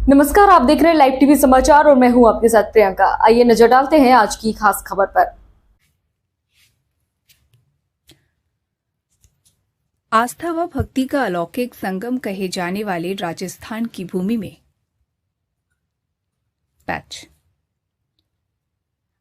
नमस्कार, आप देख रहे हैं लाइव टीवी समाचार और मैं हूं आपके साथ प्रियंका। आइए नजर डालते हैं आज की खास खबर पर। आस्था व भक्ति का अलौकिक संगम कहे जाने वाले राजस्थान की भूमि में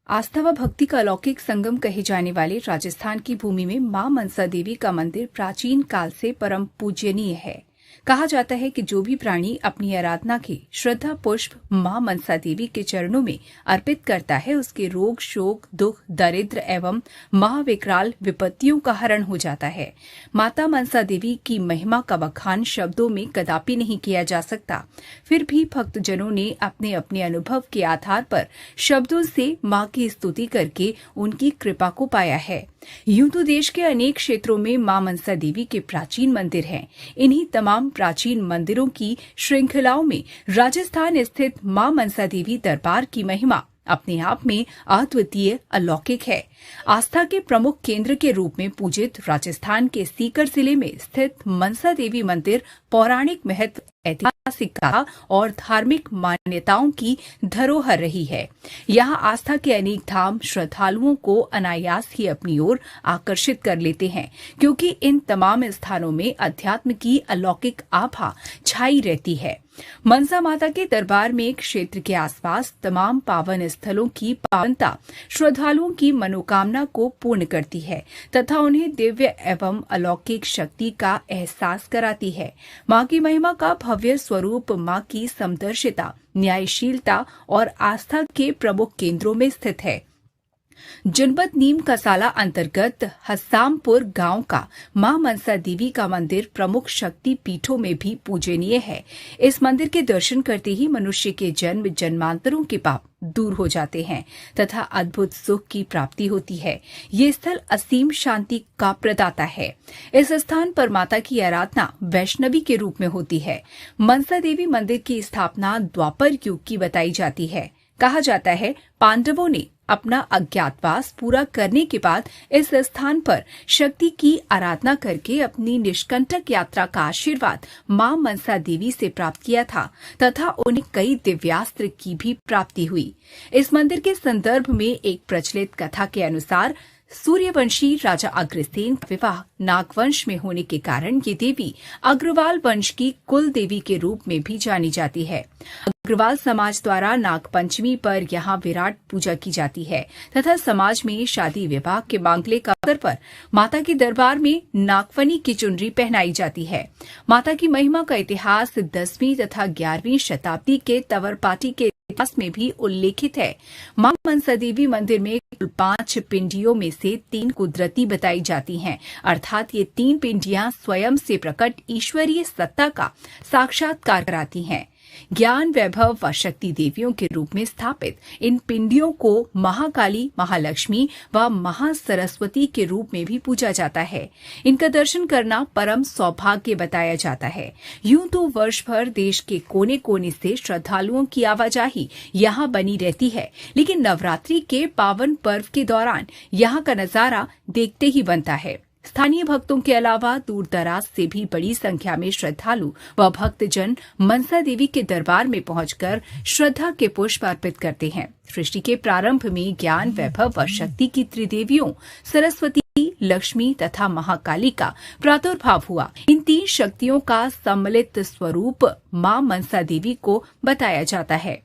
आस्था व भक्ति का अलौकिक संगम कहे जाने वाले राजस्थान की भूमि में मां मनसा देवी का मंदिर प्राचीन काल से परम पूजनीय है। कहा जाता है कि जो भी प्राणी अपनी आराधना के श्रद्धा पुष्प मां मनसा देवी के चरणों में अर्पित करता है, उसके रोग, शोक, दुख, दरिद्र एवं महाविकराल विपत्तियों का हरण हो जाता है। माता मनसा देवी की महिमा का बखान शब्दों में कदापि नहीं किया जा सकता। फिर भी भक्तजनों ने अपने अपने अनुभव के आधार पर शब्दों से मां की स्तुति करके उनकी कृपा को पाया है। यूं तो देश के अनेक क्षेत्रों में मां मनसा देवी के प्राचीन मंदिर हैं। इन्हीं तमाम प्राचीन मंदिरों की श्रृंखलाओं में राजस्थान स्थित मां मनसा देवी दरबार की महिमा अपने आप में अद्वितीय अलौकिक है। आस्था के प्रमुख केंद्र के रूप में पूजित राजस्थान के सीकर जिले में स्थित मनसा देवी मंदिर पौराणिक महत्व, ऐतिहासिकता और धार्मिक मान्यताओं की धरोहर रही है। यहाँ आस्था के अनेक धाम श्रद्धालुओं को अनायास ही अपनी ओर आकर्षित कर लेते हैं, क्योंकि इन तमाम स्थानों में अध्यात्म की अलौकिक आभा छाई रहती है। मनसा माता के दरबार में क्षेत्र के आसपास तमाम पावन स्थलों की पावनता श्रद्धालुओं की मनोकामना को पूर्ण करती है तथा उन्हें दिव्य एवं अलौकिक शक्ति का एहसास कराती है। मां की महिमा का भव्य स्वरूप मां की समदर्शिता, न्यायशीलता और आस्था के प्रमुख केंद्रों में स्थित है। जनपद नीम कसाला अंतर्गत हस्सामपुर गांव का मां मनसा देवी का मंदिर प्रमुख शक्ति पीठों में भी पूजनीय है। इस मंदिर के दर्शन करते ही मनुष्य के जन्म जन्मांतरों के पाप दूर हो जाते हैं तथा अद्भुत सुख की प्राप्ति होती है। ये स्थल असीम शांति का प्रदाता है। इस स्थान पर माता की आराधना वैष्णवी के रूप में होती है। मनसा देवी मंदिर की स्थापना द्वापर युग की बताई जाती है। कहा जाता है पांडवों ने अपना अज्ञातवास पूरा करने के बाद इस स्थान पर शक्ति की आराधना करके अपनी निष्कंटक यात्रा का आशीर्वाद मां मनसा देवी से प्राप्त किया था तथा उन्हें कई दिव्यास्त्र की भी प्राप्ति हुई। इस मंदिर के संदर्भ में एक प्रचलित कथा के अनुसार सूर्यवंशी राजा अग्रसेन का विवाह नागवंश में होने के कारण ये देवी अग्रवाल वंश की कुल देवी के रूप में भी जानी जाती है। अग्रवाल समाज द्वारा नागपंचमी पर यहाँ विराट पूजा की जाती है तथा समाज में शादी विवाह के मांगलिक अवसर पर माता के दरबार में नागफनी की चुनरी पहनाई जाती है। माता की महिमा का इतिहास 10वीं तथा 11वीं शताब्दी के तवरपाटी के इतिहास में भी उल्लेखित है। मां मनसा देवी मंदिर में कुल 5 पिंडियों में से 3 कुदरती बताई जाती हैं, अर्थात ये 3 पिंडियां स्वयं से प्रकट ईश्वरीय सत्ता का साक्षात्कार कराती हैं। ज्ञान, वैभव व शक्ति देवियों के रूप में स्थापित इन पिंडियों को महाकाली, महालक्ष्मी व महासरस्वती के रूप में भी पूजा जाता है। इनका दर्शन करना परम सौभाग्य बताया जाता है। यूं तो वर्ष भर देश के कोने कोने से श्रद्धालुओं की आवाजाही यहाँ बनी रहती है, लेकिन नवरात्रि के पावन पर्व के दौरान यहाँ का नजारा देखते ही बनता है। स्थानीय भक्तों के अलावा दूर दराज से भी बड़ी संख्या में श्रद्धालु व भक्तजन मनसा देवी के दरबार में पहुंचकर श्रद्धा के पुष्प अर्पित करते हैं। सृष्टि के प्रारंभ में ज्ञान, वैभव व शक्ति की त्रिदेवियों सरस्वती, लक्ष्मी तथा महाकाली का प्रादुर्भाव हुआ। इन 3 शक्तियों का सम्मिलित स्वरूप मां मनसा देवी को बताया जाता है।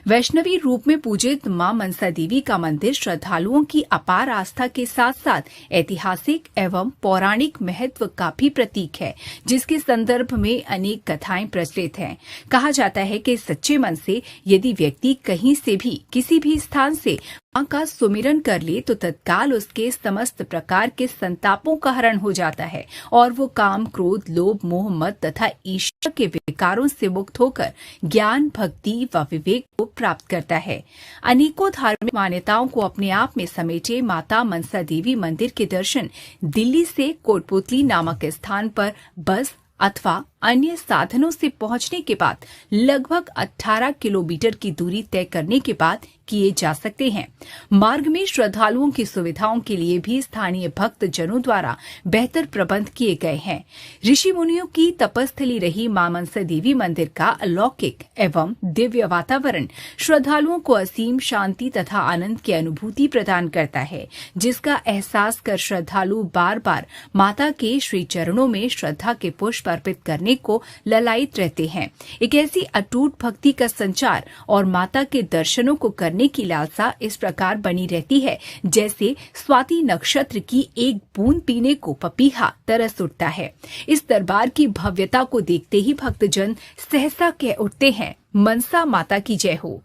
वैष्णवी रूप में पूजित मां मनसा देवी का मंदिर श्रद्धालुओं की अपार आस्था के साथ साथ ऐतिहासिक एवं पौराणिक महत्व का भी प्रतीक है, जिसके संदर्भ में अनेक कथाएं प्रचलित हैं। कहा जाता है कि सच्चे मन से यदि व्यक्ति कहीं से भी किसी भी स्थान से मां का सुमिरन कर ले तो तत्काल उसके समस्त प्रकार के संतापों का हरण हो जाता है और वो काम, क्रोध, लोभ, मोह, मद तथा ईर्ष्या के विकारों से मुक्त होकर ज्ञान, भक्ति व विवेक को प्राप्त करता है। अनेकों धार्मिक मान्यताओं को अपने आप में समेटे माता मनसा देवी मंदिर के दर्शन दिल्ली से कोटपुतली नामक स्थान पर बस अथवा अन्य साधनों से पहुंचने के बाद लगभग 18 किलोमीटर की दूरी तय करने के बाद किए जा सकते हैं। मार्ग में श्रद्धालुओं की सुविधाओं के लिए भी स्थानीय भक्त जनों द्वारा बेहतर प्रबंध किए गए हैं। ऋषि मुनियों की तपस्थली रही मां मनसा देवी मंदिर का अलौकिक एवं दिव्य वातावरण श्रद्धालुओं को असीम शांति तथा आनंद की अनुभूति प्रदान करता है, जिसका एहसास कर श्रद्धालु बार बार माता के श्री चरणों में श्रद्धा के पुष्प अर्पित करने को ललायित रहते हैं। एक ऐसी अटूट भक्ति का संचार और माता के दर्शनों को करने की लालसा इस प्रकार बनी रहती है जैसे स्वाति नक्षत्र की एक बूंद पीने को पपीहा तरस उठता है। इस दरबार की भव्यता को देखते ही भक्तजन सहसा कह उठते हैं, मनसा माता की जय हो।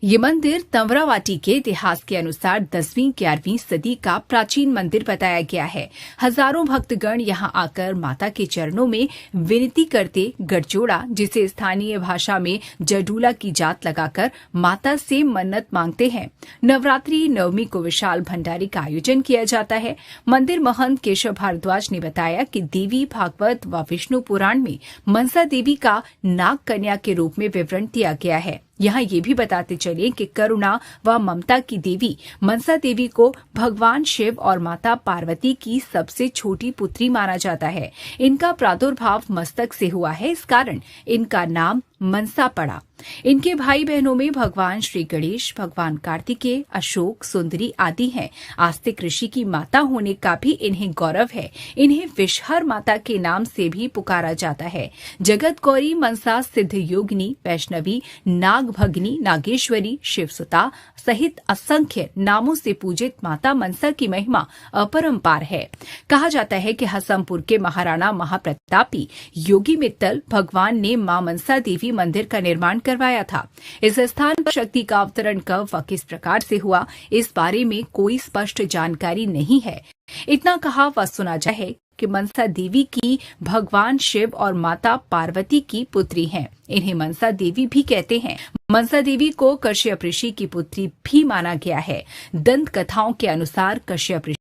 ये मंदिर तंवरावाटी के इतिहास के अनुसार 10वीं-11वीं सदी का प्राचीन मंदिर बताया गया है। हजारों भक्तगण यहां आकर माता के चरणों में विनती करते गठजोड़ा, जिसे स्थानीय भाषा में जडूला की जात लगाकर माता से मन्नत मांगते हैं। नवरात्रि नवमी को विशाल भंडारे का आयोजन किया जाता है। मंदिर महंत केशव भारद्वाज ने बताया कि देवी भागवत व विष्णु पुराण में मनसा देवी का नाग कन्या के रूप में विवरण दिया गया है। यहाँ ये भी बताते चले कि करुणा व ममता की देवी मनसा देवी को भगवान शिव और माता पार्वती की सबसे छोटी पुत्री माना जाता है। इनका प्रादुर्भाव मस्तक से हुआ है, इस कारण इनका नाम मनसा पड़ा। इनके भाई बहनों में भगवान श्री गणेश, भगवान कार्तिकेय, अशोक, सुंदरी आदि हैं। आस्तिक ऋषि की माता होने का भी इन्हें गौरव है। इन्हें विषहर माता के नाम से भी पुकारा जाता है। जगत गौरी, मनसा, सिद्ध योगिनी, वैष्णवी, नाग भगनी, नागेश्वरी, शिवसुता सहित असंख्य नामों से पूजित माता मनसा की महिमा अपरंपार है। कहा जाता है कि हसमपुर के महाराणा महाप्रतापी योगी मित्तल भगवान ने मां मनसा देवी मंदिर का निर्माण करवाया था। इस स्थान पर शक्ति का अवतरण कब व किस प्रकार से हुआ, इस बारे में कोई स्पष्ट जानकारी नहीं है। इतना कहा व सुना जाए कि मनसा देवी की भगवान शिव और माता पार्वती की पुत्री हैं। इन्हें मनसा देवी भी कहते हैं। मनसा देवी को कश्यप ऋषि की पुत्री भी माना गया है। दंत कथाओं के अनुसार कश्यप